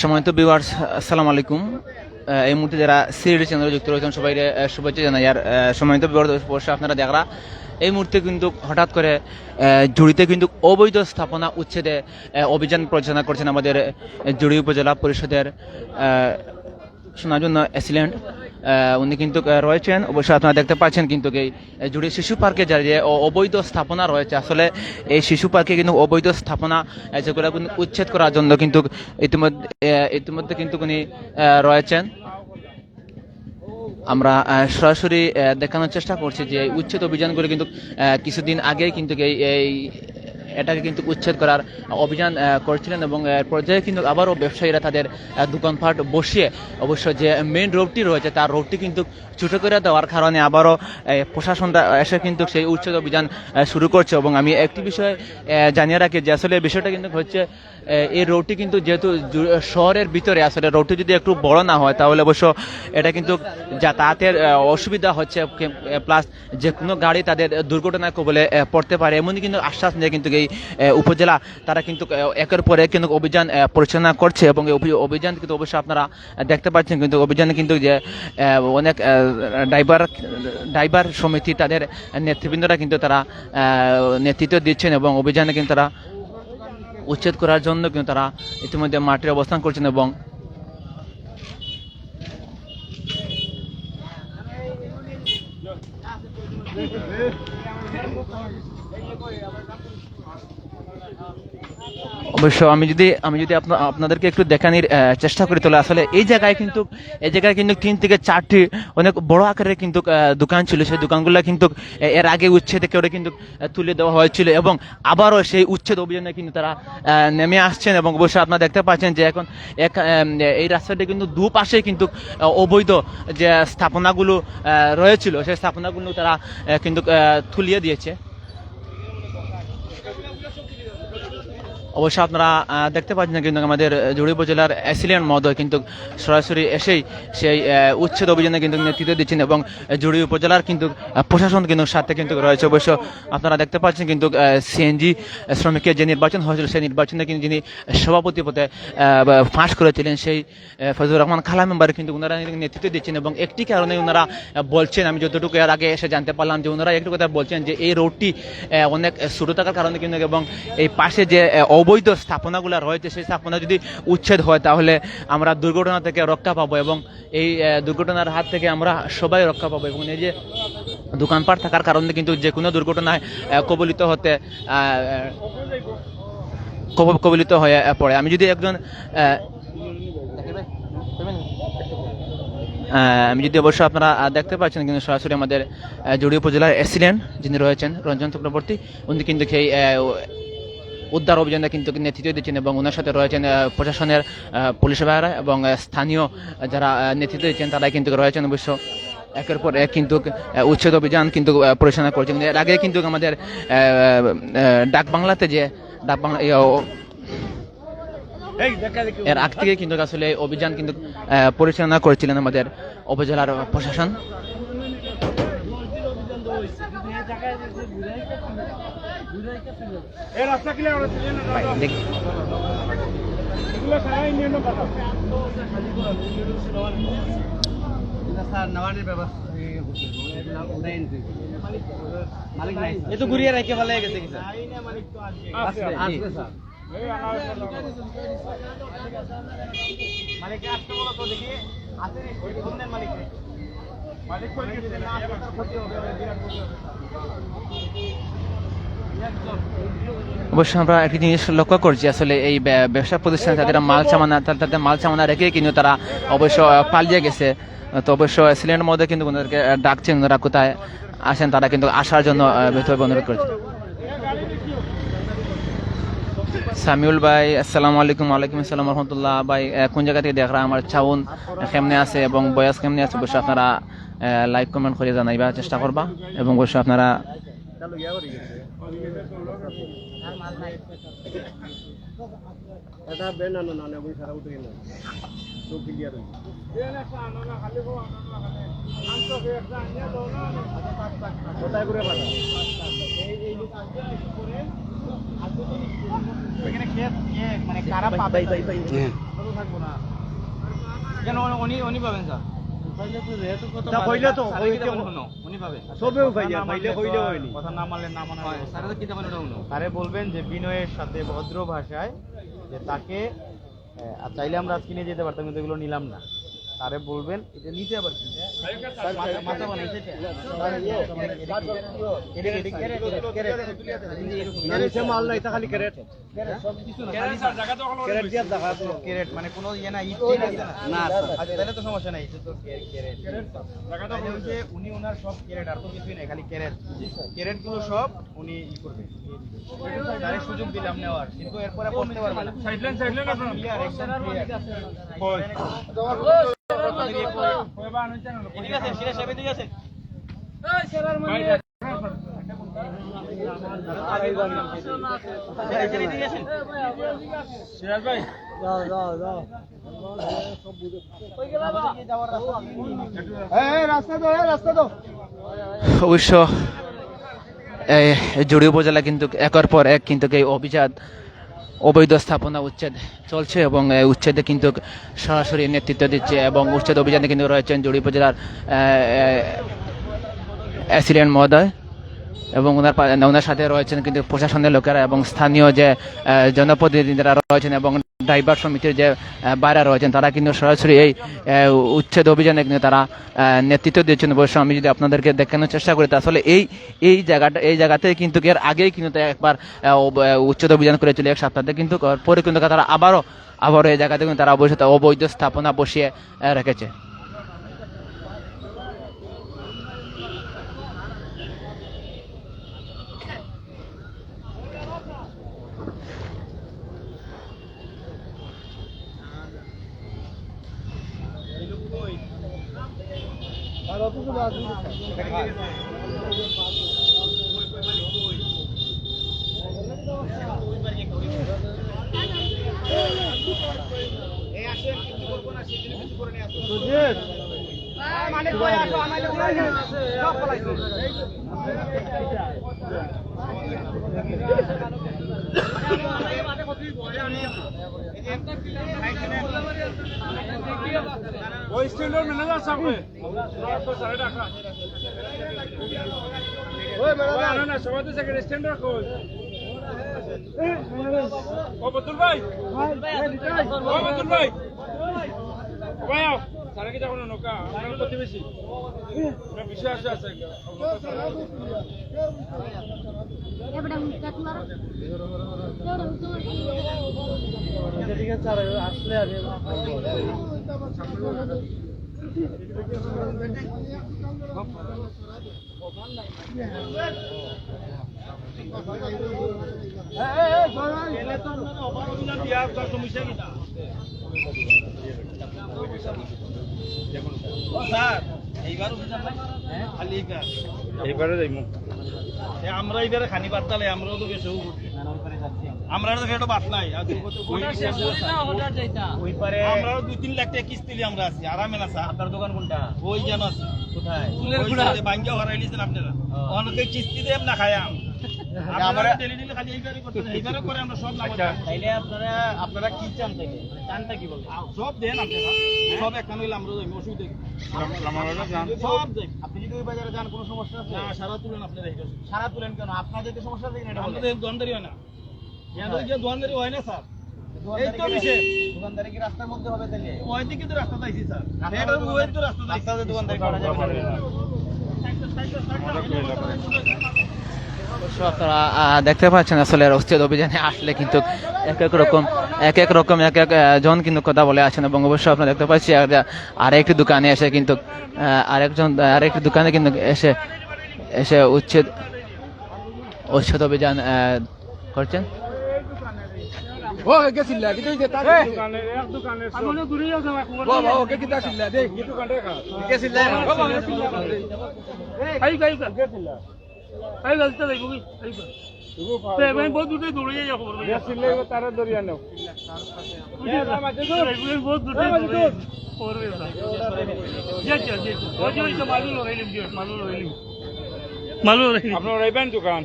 সম্মানিত ভিউয়ার্স, আসসালামু আলাইকুম। এই মুহূর্তে যারা সিরিজ চ্যানেলে যুক্ত রয়েছেন সবাই শুভেচ্ছা জানাই। আর সম্মানিত ভিউয়ার্স, অবশ্যই আপনারা দেখরা এই মুহূর্তে কিন্তু হঠাৎ করে জুড়িতে কিন্তু অবৈধ স্থাপনা উচ্ছেদে অভিযান পরিচালনা করছেন আমাদের জুড়ি উপজেলা পরিষদের শোনার জন্য অ্যাসিলেন্ট উনি কিন্তু রয়েছেন। অবশ্যই আপনারা দেখতে পাচ্ছেন কিন্তু এই জুড়ি শিশু পার্কে যে অবৈধ স্থাপনা রয়েছে, আসলে এই শিশু পার্কে কিন্তু অবৈধ স্থাপনা যেগুলো কিন্তু উচ্ছেদ করার জন্য কিন্তু ইতিমধ্যে কিন্তু উনি রয়েছেন। আমরা সরাসরি দেখানোর চেষ্টা করছি যে উচ্ছেদ অভিযানগুলো কিন্তু কিছুদিন আগেই কিন্তু এই এটাকে কিন্তু উচ্ছেদ করার অভিযান করছিলেন এবং পর্যায়ে কিন্তু আবারও ব্যবসায়ীরা তাদের দোকানপাট বসিয়ে অবশ্য যে মেইন রোডটি রয়েছে তার রোডটি কিন্তু ছোটো করে দেওয়ার কারণে আবারও প্রশাসনটা এসে কিন্তু সেই উচ্ছেদ অভিযান শুরু করছে। এবং আমি একটি বিষয় জানিয়ে রাখি যে আসলে বিষয়টা কিন্তু হচ্ছে এই রোডটি কিন্তু যেহেতু শহরের ভিতরে, আসলে রোডটি যদি একটু বড় না হয় তাহলে অবশ্য এটা কিন্তু যাতায়াতের অসুবিধা হচ্ছে, প্লাস যে কোনো গাড়ি তাদের দুর্ঘটনায় কবলে পড়তে পারে, এমনই কিন্তু আশ্বাস নিয়ে কিন্তু এই উপজেলা তারা কিন্তু একের পর এক কিন্তু অভিযান পরিচালনা করছে। এবং এই অভিযান কিন্তু অবশ্যই আপনারা দেখতে পাচ্ছেন কিন্তু অভিযানে কিন্তু যে অনেক ড্রাইভার সমিতি তাদের নেতৃবৃন্দরা কিন্তু তারা নেতৃত্ব দিচ্ছেন এবং অভিযানে কিন্তু তারা উচ্ছেদ করার জন্য কিন্তু তারা ইতিমধ্যে মাঠে অবস্থান করছেন। এবং অবশ্য আমি যদি আপনাদেরকে একটু দেখানোর চেষ্টা করি তাহলে আসলে এই জায়গায় কিন্তু 3 থেকে 4টি অনেক বড় আকারের কিন্তু দোকান ছিল। সেই দোকানগুলো কিন্তু এর আগে উচ্ছেদ করে কিন্তু তুলে দেওয়া হয়েছিল এবং আবারও সেই উচ্ছেদ অভিযানে কিন্তু তারা নেমে আসছেন। এবং অবশ্যই আপনারা দেখতে পাচ্ছেন যে এখন এই রাস্তাটি কিন্তু দুপাশে কিন্তু অবৈধ যে স্থাপনাগুলো রয়েছিল সেই স্থাপনাগুলো তারা কিন্তু তুলিয়ে দিয়েছে। অবশ্যই আপনারা দেখতে পাচ্ছেন কিন্তু আমাদের জুড়ি উপজেলার অ্যাসিলেন্ট মহোদয় কিন্তু সরাসরি এসেই সেই উচ্ছেদ অভিযানে কিন্তু নেতৃত্ব দিচ্ছেন এবং জুড়ি উপজেলার কিন্তু প্রশাসন কিন্তু সাথে কিন্তু রয়েছে। অবশ্য আপনারা দেখতে পাচ্ছেন কিন্তু সিএনজি শ্রমিকের যে নির্বাচন হয়েছিল সেই নির্বাচনে কিন্তু যিনি সভাপতি পদে ফাঁস করেছিলেন সেই ফজলুর রহমান খালা মেম্বার কিন্তু ওনারা নেতৃত্ব দিচ্ছেন। এবং একটি কারণে ওনারা বলছেন, আমি যতটুকু এর আগে এসে জানতে পারলাম যে ওনারা একটু কথা বলছেন যে এই রোডটি অনেক ছোটো থাকার কারণে কিন্তু এবং এই পাশে যে অবৈধ স্থাপনাগুলো রয়েছে সেই স্থাপনা যদি উচ্ছেদ হয় তাহলে আমরা দুর্ঘটনা থেকে রক্ষা পাবো এবং এই দুর্ঘটনার হাত থেকে আমরা সবাই রক্ষা পাবো। এবং এই যে দোকানপাট থাকার কারণে কিন্তু যে কোনো দুর্ঘটনায় কবলিত হয়ে পড়ে। আমি যদি একজন অবশ্য আপনারা দেখতে পাচ্ছেন কিন্তু সরাসরি আমাদের জুড়ি উপজেলার অ্যাসিলেন্ট যিনি রয়েছেন রঞ্জন চক্রবর্তী, উনি কিন্তু সেই উদ্ধার অভিযানে কিন্তু নেতৃত্ব দিচ্ছেন এবং ওনার সাথে রয়েছেন প্রশাসনের পুলিশ বাহিনীরা এবং স্থানীয় যারা নেতৃত্ব দিচ্ছেন তারাই কিন্তু রয়েছেন। অবশ্য একের পর এক কিন্তু উচ্ছেদ অভিযান কিন্তু পরিচালনা করছেন। এর আগে কিন্তু আমাদের ডাক বাংলাতে যে এর আগ থেকে কিন্তু আসলে অভিযান কিন্তু পরিচালনা করেছিলেন আমাদের উপজেলার প্রশাসন। ঘুরিয়ে রেখে ভালো গেছে অবশ্য আমরা একটি জিনিস লক্ষ্য করছি, আসলে এই ব্যবসা প্রতিষ্ঠানে তাদের মাল সামানা রেখে কিন্তু তারা অবশ্য পালিয়ে গেছে। তো অবশ্য সিলেন্টের মধ্যে কিন্তু ওনাদেরকে ডাকছেন, ওনারা কোথায় আসেন তারা কিন্তু আসার জন্য ভেতরে অনুরোধ করছে। সামিউল ভাই, আসসালামু আলাইকুম। ওয়ালাইকুম আসসালাম রহমতুল্লাহ। ভাই কোন জায়গা থেকে দেখরা আমার চাউন কেমনে আছে এবং বয়স কেমনে আছে অবশ্যই আপনারা লাইক কমেন্ট করে জানাইবার চেষ্টা করবা এবং অবশ্যই আপনারা থাকবো না কেন উনি পাবেন স্যার আরে বলবেন যে বিনয়ের সাথে ভদ্র ভাষায় যে তাকে চাইলে আমরা আজকে নিয়ে যেতে পারতাম কিন্তু এগুলো নিলাম না তারে বলবেন এটা নিতে আবার কি মাথা বানাইছে মাল না এটা খালি ক্যারেট মানে কোনো ইয়ে না না তাহলে তো সমস্যা নাই উনি ওনার সব ক্যারেট আর তো কিছুই নাই খালি ক্যারেট ক্যারেট গুলো সব উনি ই করবেন তারে সুযোগ দিলাম নেওয়ার কিন্তু এরপরে বলতে পারবে না সাইডলাইন আপনারা ক্লিয়ার একদম ক্লিয়ার ঠিক আছে সিরা সাহেব ঠিক আছে এই সেরার মানে সিরাজ ভাই যাও যাও যাও অবশ্য জুড়ি উপজেলা কিন্তু একের পর এক কিন্তু এই অভিযান অবৈধ স্থাপনা উচ্ছেদ চলছে এবং উচ্ছেদে কিন্তু সরাসরি নেতৃত্ব দিচ্ছে এবং উচ্ছেদ অভিযানে কিন্তু রয়েছেন জুড়ি উপজেলার অ্যাসিডেন্ট মহোদয় এবং ওনার সাথে রয়েছেন কিন্তু প্রশাসনের লোকেরা এবং স্থানীয় যে জনপ্রতিনিধিরা রয়েছেন এবং ড্রাইভার সমিতির যে বাইরে রয়েছেন তারা কিন্তু সরাসরি এই উচ্ছেদ অভিযানে কিন্তু তারা নেতৃত্ব দিচ্ছেন। অবশ্য আমি যদি আপনাদেরকে দেখানোর চেষ্টা করি আসলে এই জায়গাতে কিন্তু এর আগেই কিন্তু একবার উচ্ছেদ অভিযান করেছিল এক সপ্তাহে কিন্তু পরে কিন্তু তারা আবারও এই জায়গাতে কিন্তু তারা অবশ্যই অবৈধ স্থাপনা বসিয়ে রেখেছে। প্রতিবেশী বিষয় আছে আসলে এইবারে যাইমু আমরা এইবারে খানি পারতালে আমরাও তো গেছে আমরা তো ফেটো বাত নাই ওই পারে আমরাও 2-3 লাখ টাকা কিস্তি লি আমরা আছি আরামে না স্যার। আপনার দোকান কোনটা? ওই জানো আছে কোথায়? ওই বাঙ্গা হরাইলিছেন আপনারা অনেকে কিস্তি দেব না খায় আমরা ডেলি খালি এইবারে করতে এইবারে করে আমরা সব লাভ তাইলে আপনারা কি চান তাইলে চানটা কি বলেন? সব দেন আপনারা সব একখান হইলে আমরা যাই অসুবিধা কি সব দেন। আপনি যদি ওই বাজারে যান কোনো সমস্যা আছে না? সারা তুলেন আপনারা সারা তুলেন কেন? আপনাদের তো সমস্যা আছে না? আমাদের দোকানদারি হয় না দোকানদারি হয় না স্যার। এই তো বিষয় দোকানদারি কি রাস্তার মধ্যে হবে তাইলে? ওই দিকে তো রাস্তা পাইছি স্যার এটা ওই তো রাস্তাতে দোকানদারি করা যাবে না। আপনারা দেখতে পাচ্ছেন আসলে উচ্ছেদ অভিযানে আসলে কিন্তু এক এক রকম জন কিন্তু কথা বলে আছেন এবং অবশ্যই আপনারা দেখতে পাচ্ছি আরেকটি দোকানে এসে কিন্তু আরেকটি দোকানে কিন্তু এসে উচ্ছেদ অভিযান করছেন। बहुत दूर दौड़ तारा दरिया नो बहुत दूर मालूम আপনার রাইবেন দোকান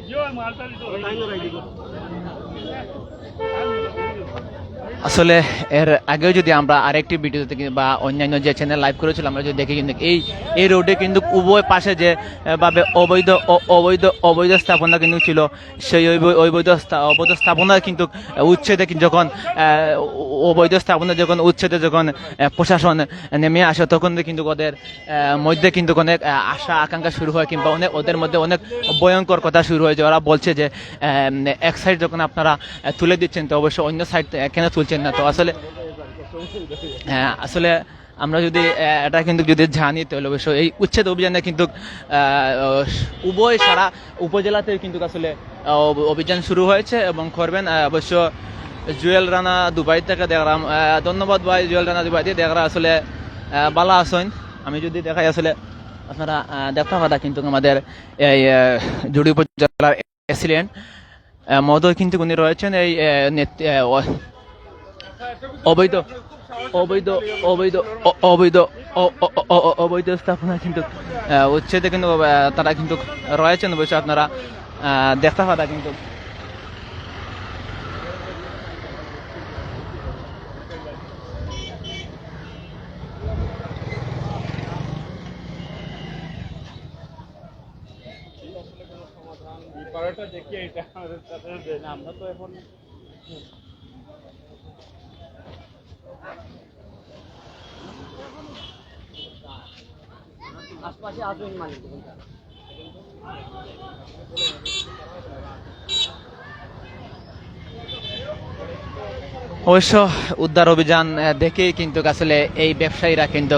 আসলে এর আগেও যদি আমরা আরেকটি ভিডিওতে বা অন্যান্য যে চ্যানেল লাইভ করেছিলাম আমরা যদি দেখি কিন্তু এই রোডে কিন্তু উভয় পাশে যে ভাবে অবৈধ স্থাপনা কিন্তু ছিল সেই অবৈধ স্থাপনা কিন্তু উচ্ছেদে যখন অবৈধ স্থাপনা যখন উচ্ছেদে যখন প্রশাসন নেমে আসে তখন কিন্তু ওদের মধ্যে কিন্তু অনেক আশা আকাঙ্ক্ষা শুরু হয় কিংবা ওদের মধ্যে অনেক ভয়ঙ্কর কথা শুরু হয়েছে। ওরা বলছে যে এক সাইড যখন আপনারা তুলে দিচ্ছেন তো অবশ্যই অন্য সাইড কেন তুলছেন না। তো আসলে আমরা যদি এটা কিন্তু যদি জানি তাহলে অবশ্যই এই উচ্ছেদ অভিযানে কিন্তু উভয় সারা উপজেলাতে কিন্তু আসলে অভিযান শুরু হয়েছে এবং করবেন অবশ্য জুয়েল রানা দুবাই থেকে দেখলাম। ধন্যবাদ ভাই জুয়েল রানা দুবাই দিয়ে দেখরা আসলে বালা আসেন। আমি যদি দেখাই আসলে আপনারা দেখা কথা কিন্তু আমাদের এই জুড়ি উপজেলার প্রেসিডেন্ট মহোদয় কিন্তু উনি রয়েছেন এই অবৈধ অবৈধ অবৈধ অবৈধ অবৈধ স্থাপনা কিন্তু উচ্ছেদে কিন্তু তারা কিন্তু রয়েছেন। অবশ্যই আপনারা দেখা কথা কিন্তু দেখি এটা আমরা তো এখন আশপাশে আসবেন মানে অবশ্য উদ্ধার অভিযান দেখেই কিন্তু আসলে এই ব্যবসায়ীরা কিন্তু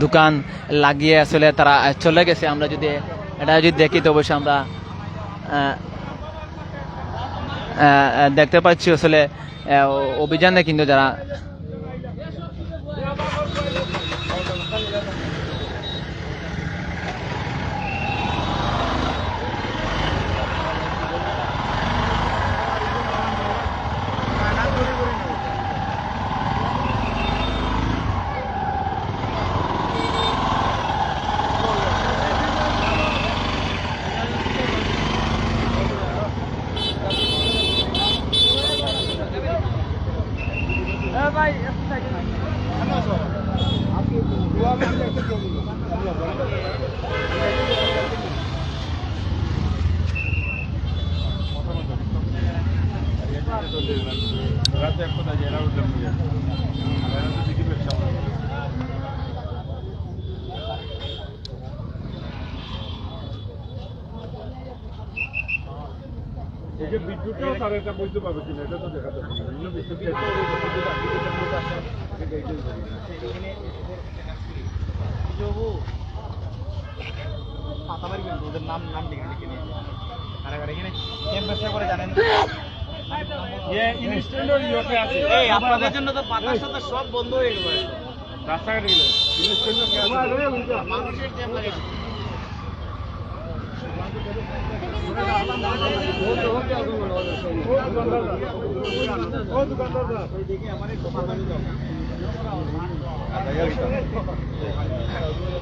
দোকান লাগিয়ে আসলে তারা চলে গেছে। আমরা যদি এটা যদি দেখি তো অবশ্যই আমরা দেখতে পাচ্ছি আসলে অভিযানে কিন্তু যারা রাতে একটা জেলা উঠলাম বিদ্যুৎটাও তার এটা বলতে পারবে কিনা এটা তো দেখা যাচ্ছে ওদের নাম নাম লিখে ব্যবসা করে জানেন আপনাদের জন্য তো বাতাস সব বন্ধ হয়ে গেল রাস্তাঘাটে গেল মানুষের ট্যাপ লাগে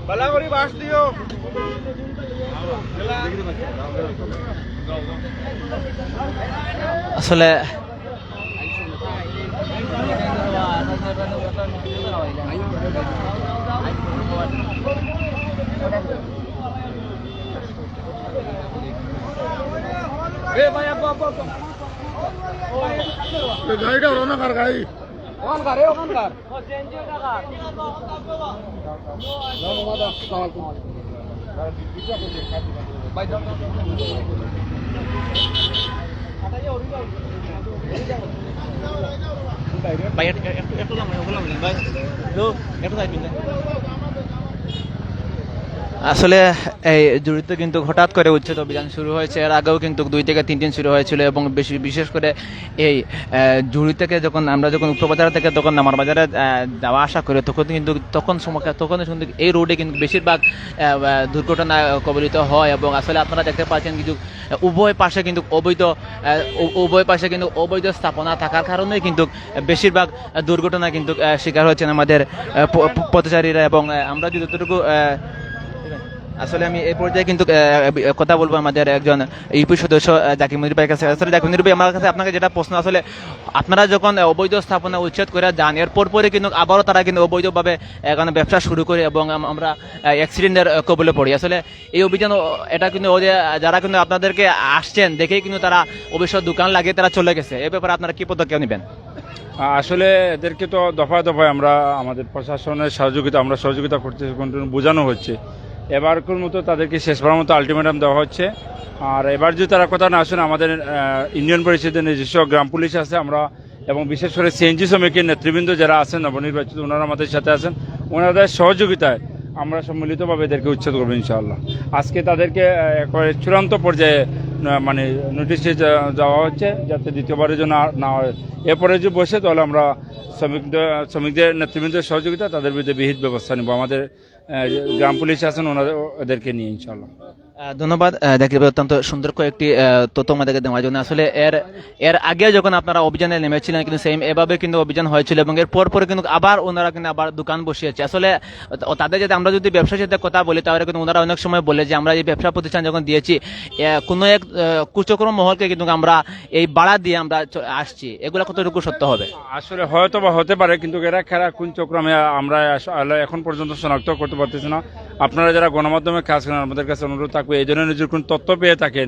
বালা করে বাস দিও আসলে গাড়িটা রওনা কর গাড়ি ওখানকার ওখানকার ভাই একটু আসলে এই জুড়িতে কিন্তু হঠাৎ করে উচ্ছেদ অভিযান শুরু হয়েছে। এর আগেও কিন্তু 2 থেকে 3 দিন শুরু হয়েছিল এবং বিশেষ করে এই জুড়ি থেকে যখন আমরা উপবাজার থেকে তখন নামার বাজারে যাওয়া আসা করে তখন কিন্তু তখন কিন্তু এই রোডে কিন্তু বেশিরভাগ দুর্ঘটনা কবলিত হয় এবং আসলে আপনারা দেখতে পাচ্ছেন কিন্তু উভয় পাশে কিন্তু অবৈধ স্থাপনা থাকার কারণে কিন্তু বেশিরভাগ দুর্ঘটনা কিন্তু শিকার হচ্ছেন আমাদের পথচারীরা। এবং আমরা যতটুকু আসলে আমি এই পর্যায়ে কিন্তু কথা বলবো আমাদের একজন ইউপি সদস্য জাকির মনির ভাইয়ের কাছে। আসলে জাকির মনির ভাই, আমার কাছে আপনাকে যেটা প্রশ্ন, আসলে আপনারা যখন অবৈধ স্থাপনা উচ্ছেদ করে যান, এরপর পরে কিন্তু আবারও তারা কিন্তু অবৈধভাবে এখানে ব্যবসা শুরু করে এবং আমরা অ্যাক্সিডেন্টের কবলে পড়ি। আসলে এই অভিযান এটা কিন্তু ওই যে যারা কিন্তু আপনাদেরকে আসছেন দেখেই কিন্তু তারা অবশ্য দোকান লাগিয়ে তারা চলে গেছে, এ ব্যাপারে আপনারা কি পদক্ষেপ নেবেন? আসলে এদেরকে তো দফায় দফায় আমরা আমাদের প্রশাসনের সহযোগিতা করতে বোঝানো হচ্ছে। এবারকার মতো তাদেরকে শেষবারের মতো আলটিমেটাম দেওয়া হচ্ছে। আর এবার যদি তারা কথা না আসেন, আমাদের ইউনিয়ন পরিষদের নিজস্ব গ্রাম পুলিশ আছে, আমরা এবং বিশেষ করে সিএনজি শ্রমিকের নেতৃবৃন্দ যারা আছেন নবনির্বাচিত, ওনারা আমাদের সাথে আছেন, ওনাদের সহযোগিতায় আমরা সম্মিলিতভাবে এদেরকে উচ্ছেদ করবো ইনশাআল্লাহ। আজকে তাদেরকে একেবারে চূড়ান্ত পর্যায়ে মানে নোটিশে যাওয়া হচ্ছে যাতে দ্বিতীয়বারের জন্য না হয়। এরপরে যদি বসে তাহলে আমরা শ্রমিকদের নেতৃবৃন্দের সহযোগিতা তাদের বিরুদ্ধে বিহিত ব্যবস্থা নেব। আমাদের গ্রাম পুলিশ আছেন, ওদেরকে নিয়ে ইনশাআল্লাহ। ধন্যবাদ জাকির ভাই, অত্যন্ত সুন্দর কয়েকটি তথ্য আমাদেরকে দেওয়ার জন্য। আসলে এর আগে যখন আপনারা অভিযানে নেমেছিলেন কিন্তু সেম এভাবে কিন্তু অভিযান হয়েছিল এবং এর পর পরে কিন্তু আবার ওনারা কিন্তু আবার দোকান বসিয়েছে। আসলে তাদের যদি আমরা যদি ব্যবসার সাথে কথা বলি তাহলে কিন্তু ওনারা অনেক সময় বলে যে আমরা এই ব্যবসা প্রতিষ্ঠান যখন দিয়েছি কোনো এক কুচক্র মহলকে কিন্তু আমরা এই ভাড়া দিয়ে আমরা আসছি, এগুলো কতটুকু সত্য হবে? আসলে হয়তো বা হতে পারে, কিন্তু এরা খেলা কোন চক্রমে আমরা এখন পর্যন্ত শনাক্ত করতে পারতেছি না। আপনারা যারা গণমাধ্যমে কাজ করেন আমাদের কাছে অনুরোধ থাকবে, এই ধরনের যদি কোনো তথ্য পেয়ে থাকেন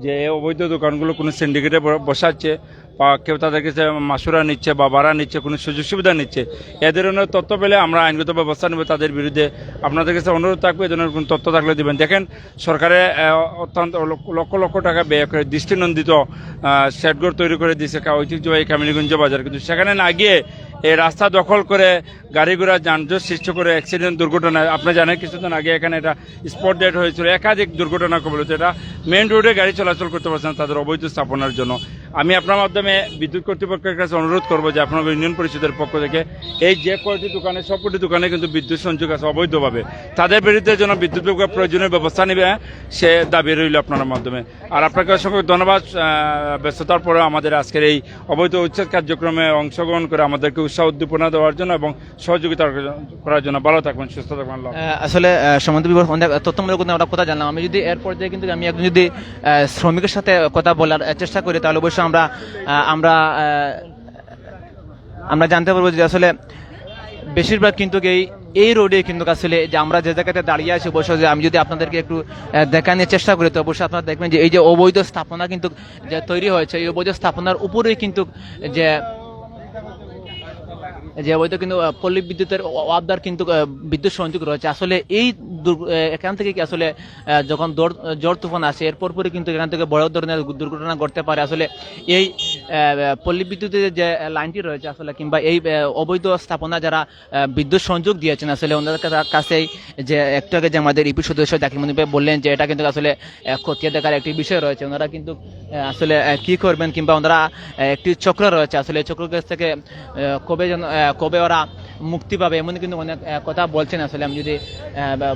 যে অবৈধ দোকানগুলো কোনো সিন্ডিকেটে বসাচ্ছে বা কেউ তাদের কাছে মাসুরা নিচ্ছে বা ভাড়া নিচ্ছে, কোনো সুযোগ সুবিধা নিচ্ছে, এ ধরনের তথ্য পেলে আমরা আইনগত ব্যবস্থা নেব তাদের বিরুদ্ধে। আপনাদের কাছে অনুরোধ থাকবে এই ধরনের কোনো তথ্য থাকলে দিবেন। দেখেন, সরকারে অত্যন্ত লক্ষ লক্ষ টাকা ব্যয় করে দৃষ্টিনন্দিত শেডঘর তৈরি করে দিয়েছে ঐতিহ্যবাহী কামিনীগঞ্জ বাজার, কিন্তু সেখানে না গিয়ে এই রাস্তা দখল করে গাড়ি ঘোড়া যানজট সৃষ্টি করে অ্যাক্সিডেন্ট দুর্ঘটনা, আপনি জানেন কিছুদিন আগে এখানে এটা স্পট ডেট হয়েছিল, একাধিক দুর্ঘটনা কবল হচ্ছে। এটা মেন রোডে গাড়ি চলাচল করতে পারছে না তাদের অবৈধ স্থাপনার জন্য। আমি আপনার মাধ্যমে বিদ্যুৎ কর্তৃপক্ষের কাছে অনুরোধ করবো যে আপনার ইউনিয়ন পরিষদের পক্ষ থেকে এই যে কয়টি দোকানে সবকটি দোকানে কিন্তু বিদ্যুৎ সংযোগ আছে অবৈধভাবে, তাদের বিরুদ্ধে যেন বিদ্যুৎ বিভাগ প্রয়োজনীয় ব্যবস্থা নেবে, সে দাবি রইল আপনার মাধ্যমে। আর আপনাকে অসংখ্য ধন্যবাদ ব্যস্ততার পরে আমাদের আজকের এই অবৈধ উচ্ছেদ কার্যক্রমে অংশগ্রহণ করে আমাদেরকে উৎসাহ উদ্দীপনা দেওয়ার জন্য এবং সহযোগিতা করার জন্য। ভালো থাকবেন, সুস্থ থাকবেন। আসলে সম্বন্ধ অনেক তথ্যমূলক আমরা কথা জানলাম। আমি যদি এর পর্যায়ে কিন্তু আমি একজন যদি শ্রমিকের সাথে কথা বলার চেষ্টা করি তাহলে অবশ্যই আমরা জানতে পারবো যে আসলে বেশিরভাগ কিন্তু এই রোডে কিন্তু আসলে যে আমরা যে জায়গাতে দাঁড়িয়ে আছি, অবশ্যই যে আমি যদি আপনাদেরকে একটু দেখানোর চেষ্টা করি তো অবশ্যই আপনারা দেখবেন যে এই যে অবৈধ স্থাপনা কিন্তু যে তৈরি হয়েছে, এই অবৈধ স্থাপনার উপরেই কিন্তু যে অবৈধ কিন্তু পল্লী বিদ্যুতের আবদার কিন্তু বিদ্যুৎ সংযোগ রয়েছে। আসলে এই এখান থেকে কি আসলে যখন ঝড় তুফান আসে এরপর পরে কিন্তু এখান থেকে বড় ধরনের দুর্ঘটনা ঘটতে পারে। আসলে এই পল্লী বিদ্যুতের যে লাইনটি রয়েছে আসলে কিংবা এই অবৈধ স্থাপনা যারা বিদ্যুৎ সংযোগ দিয়েছেন আসলে ওনাদের কাছেই যে একটু আগে যে আমাদের ইপি সদস্য জাকির মনির ভাই বললেন যে এটা কিন্তু আসলে খতিয়ে দেখার একটি বিষয় রয়েছে। ওনারা কিন্তু আসলে কি করবেন কিংবা ওনারা একটি চক্র রয়েছে, আসলে এই চক্র কাছ থেকে কবে ওরা মুক্তি পাবে এমন কিন্তু অনেক কথা বলছেন। আসলে আমি যদি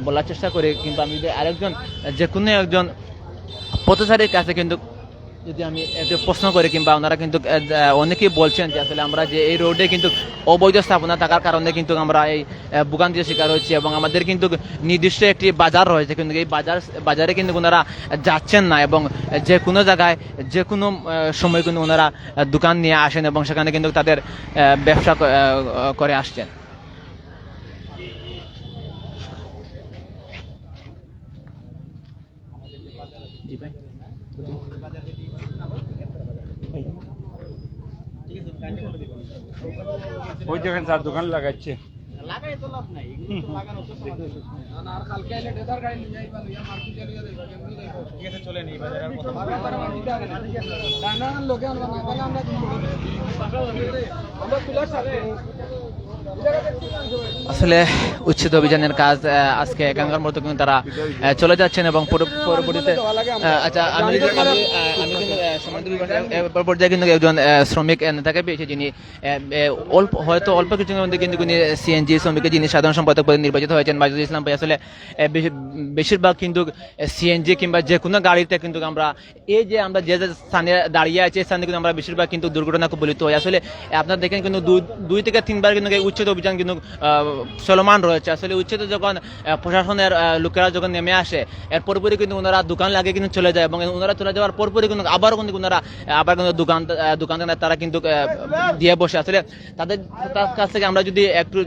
বলার চেষ্টা করি কিংবা আমি যদি আরেকজন যে কোনো একজন পথচারীর কাছে কিন্তু যদি আমি একটু প্রশ্ন করি কিংবা ওনারা কিন্তু অনেকেই বলছেন যে আসলে আমরা যে এই রোডে কিন্তু অবৈধ স্থাপনা থাকার কারণে কিন্তু আমরা এই ভোগান্তির শিকার হচ্ছি এবং আমাদের কিন্তু নির্দিষ্ট একটি বাজার রয়েছে কিন্তু এই বাজারে কিন্তু ওনারা যাচ্ছেন না এবং যে কোনো জায়গায় যে কোনো সময় কিন্তু ওনারা দোকান নিয়ে আসেন এবং সেখানে কিন্তু তাদের ব্যবসা করে আসছেন। ওই যেখানে তার দোকান লাগাচ্ছে লাগাই তো লাভ নাই, লাগানো তো আর কালকে আইলে ডেটার গাড়ি নিয়ে যাইবা লইয়া মার্কেট এরিয়া দেখো ঠিক আছে চলে নেই বাজার আর কথা না লোকে আমরা না তাহলে আমরা তুলা সাথে আসলে উচ্ছেদ অভিযানের কাজ আজকে এখানকার মতো কিন্তু তারা চলে যাচ্ছেন এবং পরবর্তীতে আচ্ছা আমি পর্যায়ে কিন্তু একজন শ্রমিক নেতাকে পেয়েছি যিনি হয়তো অল্প কিছুর মধ্যে কিন্তু সিএনজি শ্রমিকের যিনি সাধারণ সম্পাদক পদে নির্বাচিত হয়েছেন মাজুদুল ইসলাম ভাই। আসলে বেশিরভাগ কিন্তু সিএনজি কিংবা যে কোনো গাড়িতে কিন্তু আমরা এই যে আমরা যে স্থানে দাঁড়িয়ে আছি স্থানে কিন্তু আমরা বেশিরভাগ কিন্তু দুর্ঘটনা কবলিত হই। আসলে আপনারা দেখেন কিন্তু 2 থেকে 3 বার কিন্তু উচ্ছেদ উচ্ছেদ অভিযান কিন্তু চলমান রয়েছে। আসলে উচ্ছেদ যখন প্রশাসনের লোকেরা যখন নেমে আসে এর পরপরই কিন্তু ওনারা দোকান লাগিয়ে কিন্তু চলে যায় এবং ওনারা চলে যাওয়ার পরপরই কিন্তু আবারও কিন্তু ওনারা আবার কিন্তু দোকানদার তারা কিন্তু দিয়ে বসে। আসলে তাদের কাছ থেকে আমরা যদি একটু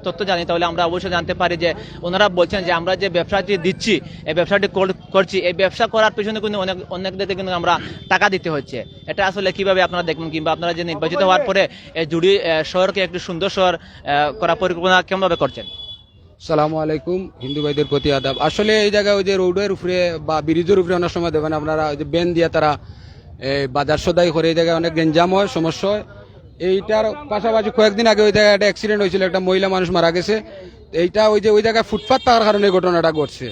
তথ্য জানি তাহলে আমরা অবশ্যই জানতে পারি যে ওনারা বলছেন যে আমরা যে ব্যবসাটি দিচ্ছি এই ব্যবসাটি করছি, এই ব্যবসা করার পেছনে কিন্তু অনেকদেরকে কিন্তু আমরা টাকা দিতে হচ্ছে। এটা আসলে কিভাবে আপনারা দেখবেন, কিংবা আপনারা যে নির্বাচিত হওয়ার পরে জুড়ি শহরকে একটু সুন্দর শহর করার পরিকল্পনা কেমনভাবে করছেন? সালামু আলাইকুম, হিন্দু ভাইদের প্রতি আদাব। আসলে এই জায়গায় ওই যে রোডের উপরে বা ব্রিজের উপরে অনেক সময় দেবেন আপনারা ওই যে বেন দিয়ে তারা বাজার সদাই করে, এই জায়গায় অনেক গেঞ্জাম হয়, সমস্যা হয়। এইটার পাশাপাশি কয়েকদিন আগে ওই জায়গায় একটা অ্যাক্সিডেন্ট হয়েছিল, একটা মহিলা মানুষ মারা গেছে। এইটা ওই যে ওই জায়গায় ফুটপাত থাকার কারণে এই ঘটনাটা ঘটছে।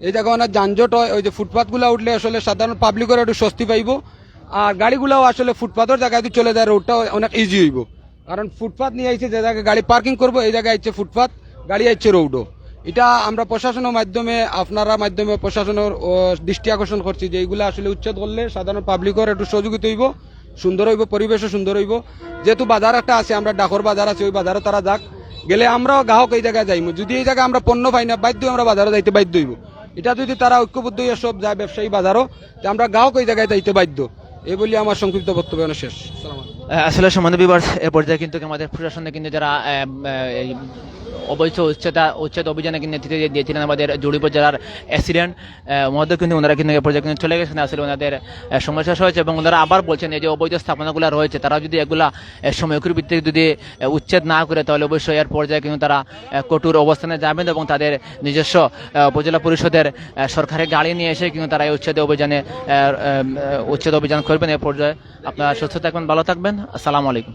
এই জায়গায় অনেক যানজট হয়, ওই যে ফুটপাতগুলো উঠলে আসলে সাধারণ পাবলিকের একটু স্বস্তি পাইব, আর গাড়িগুলোও আসলে ফুটপাতের জায়গায় যদি চলে যায় রোডটা অনেক ইজি হইব। কারণ ফুটপাত নিয়ে আইছে যে জায়গায় গাড়ি পার্কিং করবো এই জায়গায় আইছে ফুটপাত, গাড়ি আইছে রোডও। এটা আমরা প্রশাসনের মাধ্যমে আপনারা মাধ্যমে প্রশাসনের দৃষ্টি আকর্ষণ করছি যে এইগুলো আসলে উচ্ছেদ করলে সাধারণ পাবলিকের একটু সহযোগিতা হইব, সুন্দর হইব, পরিবেশও সুন্দর হইব। যেহেতু বাজার একটা আছে, আমরা ডাকর বাজার আছে, ওই বাজারও তারা যাক, গেলে আমরাও গ্রাহক এই জায়গায় যাইব। যদি এই জায়গায় আমরা পণ্য পাই না বাধ্য আমরা বাজারে যাইতে বাধ্য হইব। এটা যদি তারা ঐক্যবদ্ধ হইয়া সব যায় ব্যবসায়ী বাজারও, আমরা গ্রাহক এই জায়গায় যাইতে বাধ্য। এই বলি আমার সংক্ষিপ্ত বক্তব্য শেষ। আসলে সম্মানিত ভিউয়ার্স, এ পর্যায়ে কিন্তু আমাদের প্রশাসনে কিন্তু যারা এই অবৈধ উচ্ছেদ অভিযানে কিন্তু নেতৃত্ব দিয়েছিলেন আমাদের জুড়ি উপজেলার অ্যাক্সিডেন্ট মহোদয়, কিন্তু ওনারা কিন্তু এ পর্যায়ে কিন্তু চলে গেছেন। আসলে ওনাদের সময় শেষ হয়েছে এবং ওনারা আবার বলছেন এই যে অবৈধ স্থাপনাগুলো রয়েছে তারা যদি এগুলা সময়কুর ভিত্তিতে যদি উচ্ছেদ না করে তাহলে অবশ্যই এর পর্যায়ে কিন্তু তারা কঠোর অবস্থানে যাবেন এবং তাদের নিজস্ব উপজেলা পরিষদের সরকারি গাড়ি নিয়ে এসে কিন্তু তারা এই উচ্ছেদ অভিযান করবেন। এ পর্যায়ে আপনারা সুস্থ থাকবেন, ভালো থাকবেন। আসসালামু আলাইকুম।